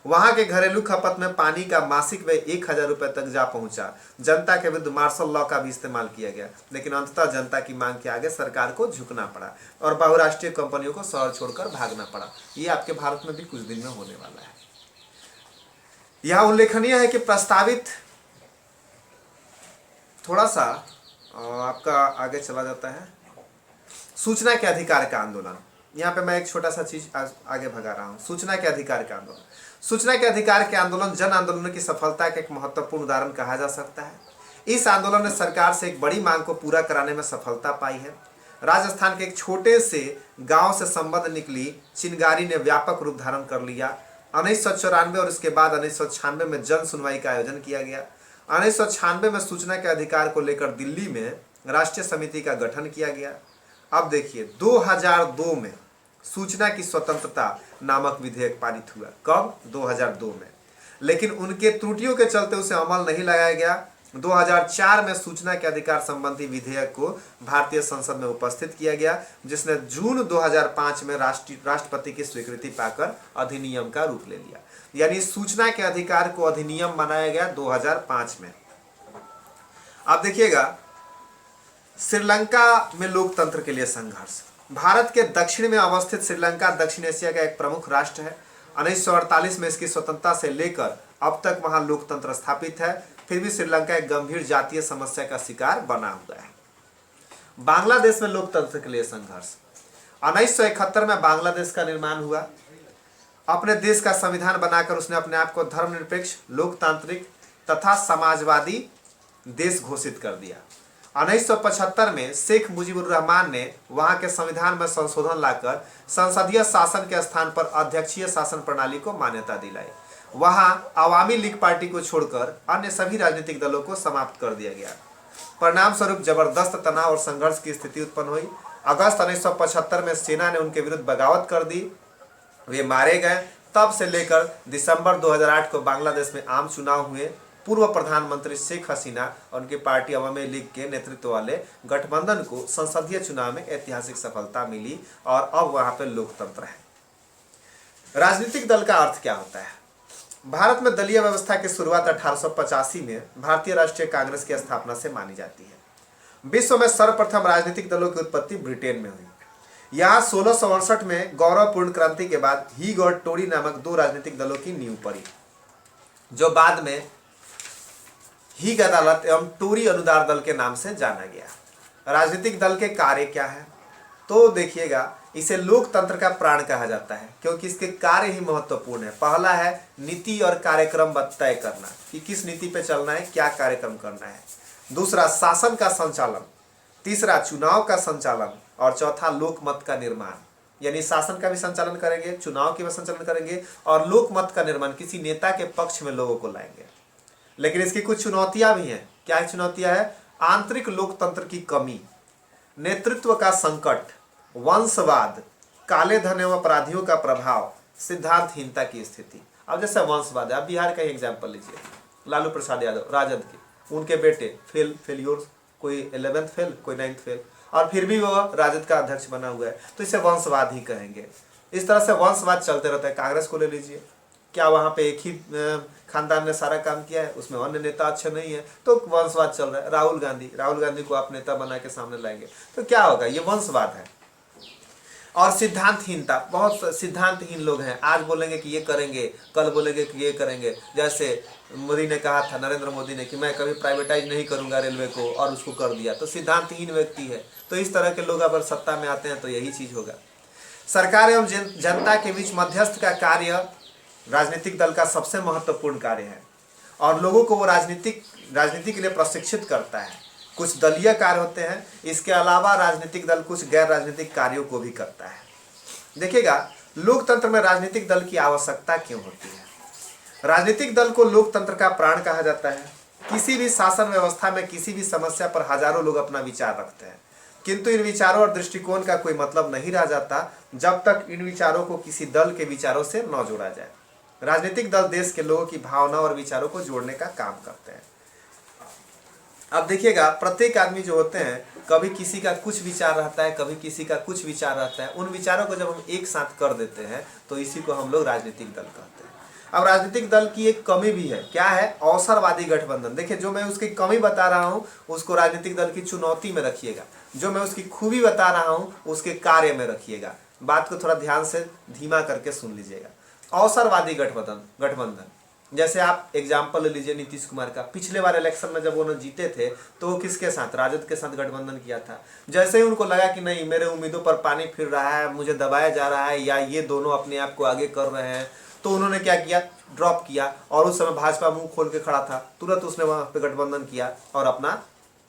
वहां के घरेलू खपत में पानी का मासिक व्यय 1000 रुपए तक जा पहुंचा। जनता के विरुद्ध मार्शल लॉ का भी इस्तेमाल किया गया, लेकिन अंततः जनता की मांग के आगे सरकार को झुकना पड़ा और बहुराष्ट्रीय कंपनियों को शहर छोड़कर भागना पड़ा। ये आपके भारत में भी कुछ दिन में होने वाला है। यह उल्लेखनीय है कि प्रस्तावित, थोड़ा सा आपका आगे चला जाता है, सूचना के अधिकार का आंदोलन। यहाँ पे मैं एक छोटा सा चीज आगे भगा रहा हूँ। सूचना के अधिकार का आंदोलन। सूचना के अधिकार के आंदोलन जन आंदोलन की सफलता का एक महत्वपूर्ण उदाहरण कहा जा सकता है। इस आंदोलन ने सरकार से एक बड़ी मांग को पूरा कराने में सफलता पाई है। राजस्थान के एक छोटे से गांव से संबंध निकली चिनगारी ने व्यापक रूप धारण कर लिया। 1994 और इसके बाद 1996 में जन सुनवाई का आयोजन किया गया। 1996 में सूचना के अधिकार को लेकर दिल्ली में राष्ट्रीय समिति का गठन किया गया। अब देखिए, 2002 में सूचना की स्वतंत्रता नामक विधेयक पारित हुआ। कब? 2002 में। लेकिन उनके त्रुटियों के चलते उसे अमल नहीं लगाया गया। 2004 में सूचना के अधिकार संबंधी विधेयक को भारतीय संसद में उपस्थित किया गया, जिसने जून 2005 में राष्ट्रपति की स्वीकृति पाकर अधिनियम का रूप ले लिया। यानी सूचना के अधिकार को अधिनियम बनाया गया 2005 में। अब देखिएगा, श्रीलंका में लोकतंत्र के लिए संघर्ष। भारत के दक्षिण में अवस्थित श्रीलंका दक्षिण एशिया का एक प्रमुख राष्ट्र है। 1948 में इसकी स्वतंत्रता से लेकर अब तक वहां लोकतंत्र स्थापित है। फिर भी श्रीलंका एक गंभीर जातीय समस्या का शिकार बना हुआ है। बांग्लादेश में लोकतंत्र के लिए संघर्ष। 1971 में बांग्लादेश का निर्माण हुआ। अपने देश का संविधान बनाकर उसने अपने आप को धर्मनिरपेक्ष, लोकतांत्रिक तथा समाजवादी देश घोषित कर दिया। 1975 में शेख मुजीबुर रहमान ने वहां के संविधान में संशोधन लाकर संसदीय शासन के स्थान पर अध्यक्षीय शासन प्रणाली को मान्यता दिलाई। वहां अवामी लीग पार्टी को छोड़कर अन्य सभी राजनीतिक दलों को समाप्त कर दिया गया। परिणाम स्वरूप जबरदस्त तनाव और संघर्ष की स्थिति उत्पन्न हुई। अगस्त 1975 में सेना ने उनके विरुद्ध बगावत कर दी, वे मारे गए। तब से लेकर दिसंबर 2008 को बांग्लादेश में आम चुनाव हुए। पूर्व प्रधानमंत्री शेख हसीना और उनकी पार्टी अवामी लीग के नेतृत्व वाले गठबंधन को संसदीय चुनाव में ऐतिहासिक सफलता मिली और अब वहां पर लोकतंत्र है। राजनीतिक दल का अर्थ क्या होता है? भारत में दलीय व्यवस्था की शुरुआत 1885 में भारतीय राष्ट्रीय कांग्रेस की स्थापना से मानी जाती है। विश्व में सर्वप्रथम राजनीतिक दलों की उत्पत्ति ब्रिटेन में हुई। यहाँ 1668 में गौरवपूर्ण क्रांति के बाद हीग और टोरी नामक दो राजनीतिक दलों की नींव पड़ी, जो बाद में हीग अदालत एवं टोरी अनुदार दल के नाम से जाना गया। राजनीतिक दल के कार्य क्या है? तो देखिएगा, इसे लोकतंत्र का प्राण कहा जाता है क्योंकि इसके कार्य ही महत्वपूर्ण है। पहला है नीति और कार्यक्रम तय करना कि किस नीति पे चलना है, क्या कार्यक्रम करना है। दूसरा शासन का संचालन, तीसरा चुनाव का संचालन और चौथा लोकमत का निर्माण, यानी शासन का भी संचालन करेंगे, चुनाव की भी संचालन करेंगे और लोकमत का निर्माण, किसी नेता के पक्ष में लोगों को लाएंगे। लेकिन इसकी कुछ चुनौतियां भी हैं। क्या चुनौतियां है? आंतरिक लोकतंत्र की कमी, नेतृत्व का संकट, वंशवाद, काले धन एवं अपराधियों का प्रभाव, सिद्धांतहीनता की स्थिति। अब जैसे वंशवाद है, आप बिहार का ही एग्जाम्पल लीजिए, लालू प्रसाद यादव राजद के, उनके बेटे फेल्योर, कोई 11th फेल, कोई 9th फेल, और फिर भी वो राजद का अध्यक्ष बना हुआ है, तो इसे वंशवाद ही कहेंगे। इस तरह से वंशवाद चलते रहता है। कांग्रेस को ले लीजिए, क्या वहाँ पे एक ही खानदान ने सारा काम किया है, उसमें अन्य नेता अच्छे नहीं है, तो वंशवाद चल रहा है। राहुल गांधी को आप नेता बना के सामने लाएंगे तो क्या होगा? ये वंशवाद है। और सिद्धांतहीनता, बहुत सिद्धांतहीन लोग हैं। आज बोलेंगे कि ये करेंगे, कल बोलेंगे कि ये करेंगे। जैसे मोदी ने कहा था, नरेंद्र मोदी ने, कि मैं कभी प्राइवेटाइज नहीं करूंगा रेलवे को, और उसको कर दिया। तो सिद्धांतहीन व्यक्ति है। तो इस तरह के लोग अगर सत्ता में आते हैं तो यही चीज होगा। सरकार एवं जनता के बीच मध्यस्थ का कार्य राजनीतिक दल का सबसे महत्वपूर्ण कार्य है और लोगों को वो राजनीति के लिए प्रशिक्षित करता है। कुछ दलीय कार्य होते हैं, इसके अलावा राजनीतिक दल कुछ गैर राजनीतिक कार्यों को भी करता है। देखिएगा, लोकतंत्र में राजनीतिक दल की आवश्यकता क्यों होती है? राजनीतिक दल को लोकतंत्र का प्राण कहा जाता है। किसी भी शासन व्यवस्था में किसी भी समस्या पर हजारों लोग अपना विचार रखते हैं, किंतु इन विचारों और दृष्टिकोण का कोई मतलब नहीं रह जाता जब तक इन विचारों को किसी दल के विचारों से न जोड़ा जाए। राजनीतिक दल देश के लोगों की भावना और विचारों को जोड़ने का काम करते हैं। अब देखिएगा, प्रत्येक आदमी जो होते हैं, कभी किसी का कुछ विचार रहता है, कभी किसी का कुछ विचार रहता है। उन विचारों को जब हम एक साथ कर देते हैं तो इसी को हम लोग राजनीतिक दल कहते हैं। अब राजनीतिक दल की एक कमी भी है। क्या है? अवसरवादी गठबंधन। देखिए, जो मैं उसकी कमी बता रहा हूँ उसको राजनीतिक दल की चुनौती में रखिएगा, जो मैं उसकी खूबी बता रहा हूँ उसके कार्य में रखिएगा। बात को थोड़ा ध्यान से धीमा करके सुन लीजिएगा। अवसरवादी गठबंधन, जैसे आप एग्जाम्पल ले लीजिए नीतीश कुमार का। पिछले बार इलेक्शन में जब उन्होंने जीते थे तो वो किसके साथ? राजद के साथ गठबंधन किया था। जैसे ही उनको लगा कि नहीं, मेरे उम्मीदों पर पानी फिर रहा है, मुझे दबाया जा रहा है, या ये दोनों अपने आप को आगे कर रहे हैं, तो उन्होंने क्या किया? ड्रॉप किया। और उस समय भाजपा मुंह खोल के खड़ा था, तुरंत उसने वहां पे गठबंधन किया और अपना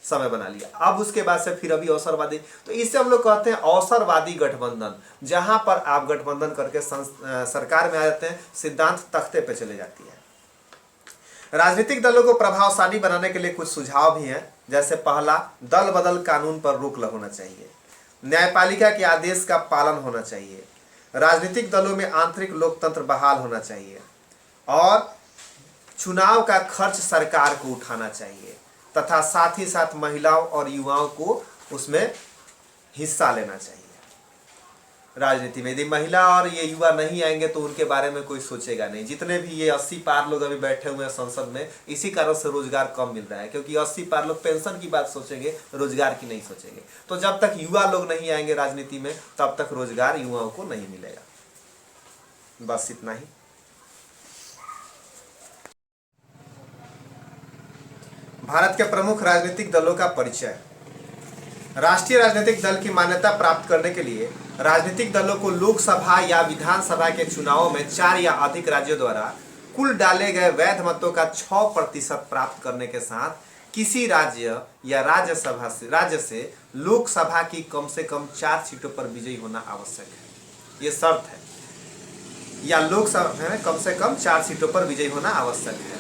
समय बना लिया। अब उसके बाद से फिर अभी अवसरवादी, तो इससे हम लोग कहते हैं अवसरवादी गठबंधन, जहां पर आप गठबंधन करके सरकार में आ जाते हैं, सिद्धांत तख्ते पे चले जाती है। राजनीतिक दलों को प्रभावशाली बनाने के लिए कुछ सुझाव भी हैं। जैसे पहला, दल बदल कानून पर रोक होना चाहिए, न्यायपालिका के आदेश का पालन होना चाहिए, राजनीतिक दलों में आंतरिक लोकतंत्र बहाल होना चाहिए और चुनाव का खर्च सरकार को उठाना चाहिए, तथा साथ ही साथ महिलाओं और युवाओं को उसमें हिस्सा लेना चाहिए। राजनीति में यदि महिला और ये युवा नहीं आएंगे तो उनके बारे में कोई सोचेगा नहीं। जितने भी ये 80 पार लोग अभी बैठे हुए हैं संसद में, इसी कारण से रोजगार कम मिल रहा है, क्योंकि 80 पार लोग पेंशन की बात सोचेंगे, रोजगार की नहीं सोचेंगे। तो जब तक युवा लोग नहीं आएंगे राजनीति में, तब तक रोजगार युवाओं को नहीं मिलेगा। बस इतना ही। भारत के प्रमुख राजनीतिक दलों का परिचय। राष्ट्रीय राजनीतिक दल की मान्यता प्राप्त करने के लिए राजनीतिक दलों को लोकसभा या विधानसभा के चुनावों में 4 या अधिक राज्यों द्वारा कुल डाले गए वैध मतों का 6% प्राप्त करने के साथ किसी राज्य या राज्य से लोकसभा की कम से कम 4 सीटों पर विजयी होना आवश्यक है। ये शर्त है, या लोकसभा में कम से कम 4 सीटों पर विजयी होना आवश्यक है,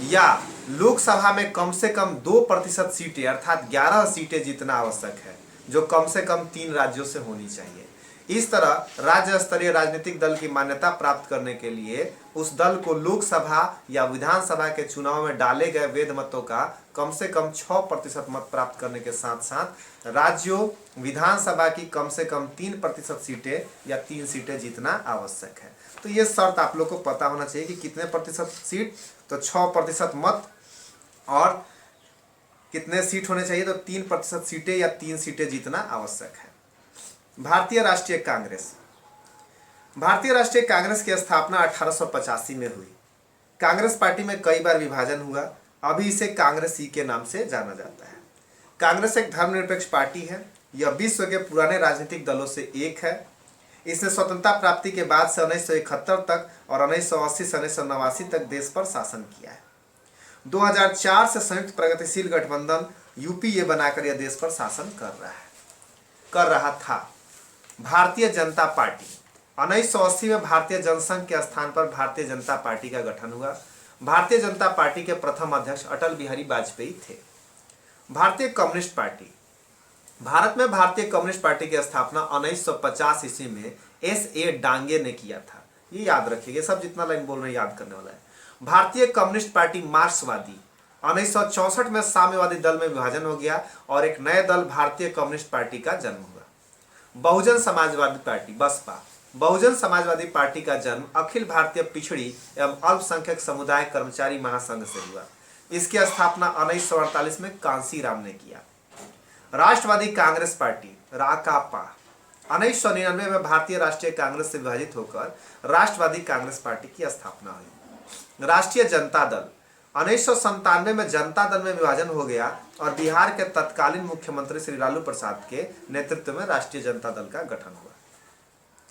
या लोकसभा में कम से कम 2% सीटें अर्थात 11 सीटें जीतना आवश्यक है, जो कम से कम 3 राज्यों से होनी चाहिए। इस तरह राज्य स्तरीय राजनीतिक दल की मान्यता प्राप्त करने के लिए उस दल को लोकसभा या विधानसभा के चुनाव में डाले गए वैध मतों का कम से कम 6% मत प्राप्त करने के साथ साथ राज्यों विधानसभा की कम से कम 3% सीटें या 3 सीटें जीतना आवश्यक है। तो ये शर्त आप लोग को पता होना चाहिए कि कितने प्रतिशत सीट, तो 6% मत, और कितने सीट होने चाहिए, तो 3% सीटें या 3 सीटें जीतना आवश्यक है। भारतीय राष्ट्रीय कांग्रेस। भारतीय राष्ट्रीय कांग्रेस की स्थापना 1885 में हुई। कांग्रेस पार्टी में कई बार विभाजन हुआ, अभी इसे कांग्रेस ही के नाम से जाना जाता है। कांग्रेस एक धर्मनिरपेक्ष पार्टी है। यह विश्व के पुराने राजनीतिक दलों से एक है। इसने स्वतंत्रता प्राप्ति के बाद से 1971 तक और 1980 से 1989 तक देश पर शासन किया है। 2004 से संयुक्त प्रगतिशील गठबंधन यूपीए बनाकर यह देश पर शासन कर रहा था। भारतीय जनता पार्टी 1980 में भारतीय जनसंघ के स्थान पर भारतीय जनता पार्टी का गठन हुआ। भारतीय जनता पार्टी के प्रथम अध्यक्ष अटल बिहारी वाजपेयी थे। भारतीय कम्युनिस्ट पार्टी। भारत में भारतीय कम्युनिस्ट पार्टी की स्थापना 1950 ईस्वी में S.A. डांगे ने किया था। ये याद रखिए, सब जितना लाइन बोल रहे हैं याद करने वाला है। भारतीय कम्युनिस्ट पार्टी मार्क्सवादी। 1964 में साम्यवादी दल में विभाजन हो गया और एक नए दल भारतीय कम्युनिस्ट पार्टी का जन्म हुआ। बहुजन समाजवादी पार्टी बसपा। बहुजन समाजवादी पार्टी का जन्म अखिल भारतीय पिछड़ी एवं अल्पसंख्यक समुदाय कर्मचारी महासंघ से हुआ। इसकी स्थापना 1948 में कांसीराम ने किया। राष्ट्रवादी कांग्रेस पार्टी राकापा 1999 में भारतीय राष्ट्रीय कांग्रेस से विभाजित होकर राष्ट्रवादी कांग्रेस पार्टी की स्थापना हुई। राष्ट्रीय जनता दल 1997 में जनता दल में विभाजन हो गया और बिहार के तत्कालीन मुख्यमंत्री श्री लालू प्रसाद के नेतृत्व में राष्ट्रीय जनता दल का गठन हुआ।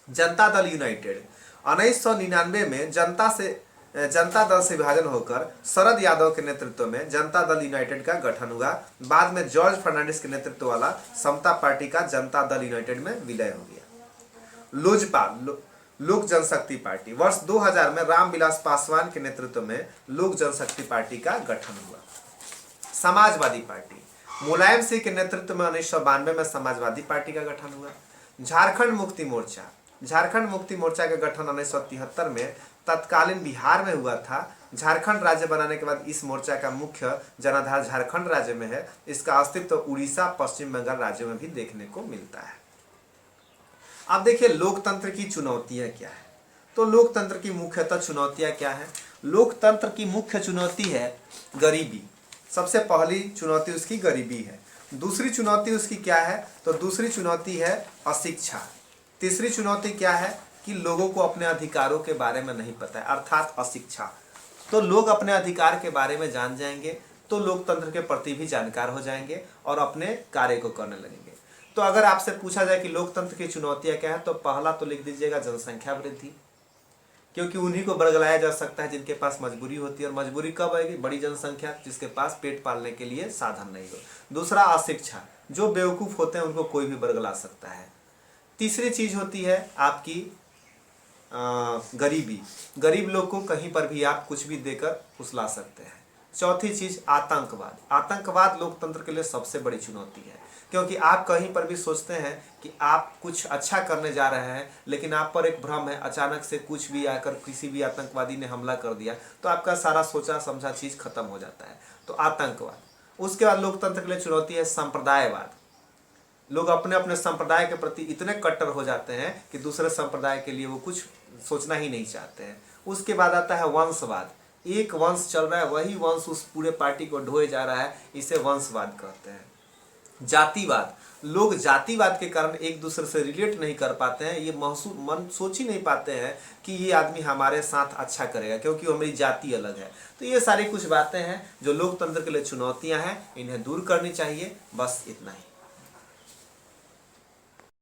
जनता दल यूनाइटेड 1999 में जनता दल से विभाजन होकर शरद यादव के नेतृत्व में जनता दल यूनाइटेड का गठन हुआ। बाद में जॉर्ज फर्नांडिस के नेतृत्व वाला समता पार्टी का जनता दल यूनाइटेड में विलय हो गया। लोजपा लोक जनशक्ति पार्टी वर्ष 2000 में रामविलास पासवान के नेतृत्व में लोक जनशक्ति पार्टी का गठन हुआ। समाजवादी पार्टी मुलायम सिंह के नेतृत्व में 1992 में समाजवादी पार्टी का गठन हुआ। झारखंड मुक्ति मोर्चा झारखंड मुक्ति मोर्चा का गठन 1973 में तत्कालीन बिहार में हुआ था। झारखंड राज्य बनाने के बाद इस मोर्चा का मुख्य जनाधार झारखंड राज्य में है। इसका अस्तित्व उड़ीसा पश्चिम बंगाल राज्यों में भी देखने को मिलता है। अब देखिए लोकतंत्र की चुनौतियां क्या है। तो लोकतंत्र की मुख्यतः चुनौतियां क्या है। लोकतंत्र की मुख्य चुनौती है गरीबी। सबसे पहली चुनौती उसकी गरीबी है। दूसरी चुनौती उसकी क्या है, तो दूसरी चुनौती है अशिक्षा। तीसरी चुनौती क्या है कि लोगों को अपने अधिकारों के बारे में नहीं पता है, अर्थात अशिक्षा। तो लोग अपने अधिकार के बारे में जान जाएंगे तो लोकतंत्र के प्रति भी जानकार हो जाएंगे और अपने कार्य को करने लगेंगे। तो अगर आपसे पूछा जाए कि लोकतंत्र की चुनौतियां क्या है, तो पहला तो लिख दीजिएगा जनसंख्या वृद्धि, क्योंकि उन्हीं को बरगलाया जा सकता है जिनके पास मजबूरी होती है। और मजबूरी कब आएगी, बड़ी जनसंख्या जिसके पास पेट पालने के लिए साधन नहीं हो। दूसरा अशिक्षा, जो बेवकूफ़ होते हैं उनको कोई भी बरगला सकता है। तीसरी चीज होती है आपकी गरीबी। गरीब लोग को कहीं पर भी आप कुछ भी देकर फुसला सकते हैं। चौथी चीज आतंकवाद। आतंकवाद लोकतंत्र के लिए सबसे बड़ी चुनौती है, क्योंकि आप कहीं पर भी सोचते हैं कि आप कुछ अच्छा करने जा रहे हैं, लेकिन आप पर एक भ्रम है, अचानक से कुछ भी आकर किसी भी आतंकवादी ने हमला कर दिया तो आपका सारा सोचा समझा चीज खत्म हो जाता है। तो आतंकवाद। उसके बाद लोकतंत्र के लिए चुनौती है संप्रदायवाद। लोग अपने अपने संप्रदाय के प्रति इतने कट्टर हो जाते हैं कि दूसरे संप्रदाय के लिए वो कुछ सोचना ही नहीं चाहते हैं। उसके बाद आता है वंशवाद। एक वंश चल रहा है, वही वंश उस पूरे पार्टी को ढोए जा रहा है, इसे वंशवाद कहते हैं। जातिवाद। लोग जातिवाद के कारण एक दूसरे से रिलेट नहीं कर पाते हैं। ये मन सोच ही नहीं पाते हैं कि ये आदमी हमारे साथ अच्छा करेगा, क्योंकि वो मेरी जाति अलग है। तो ये सारी कुछ बातें हैं जो लोकतंत्र के लिए चुनौतियां हैं, इन्हें दूर करनी चाहिए। बस इतना ही।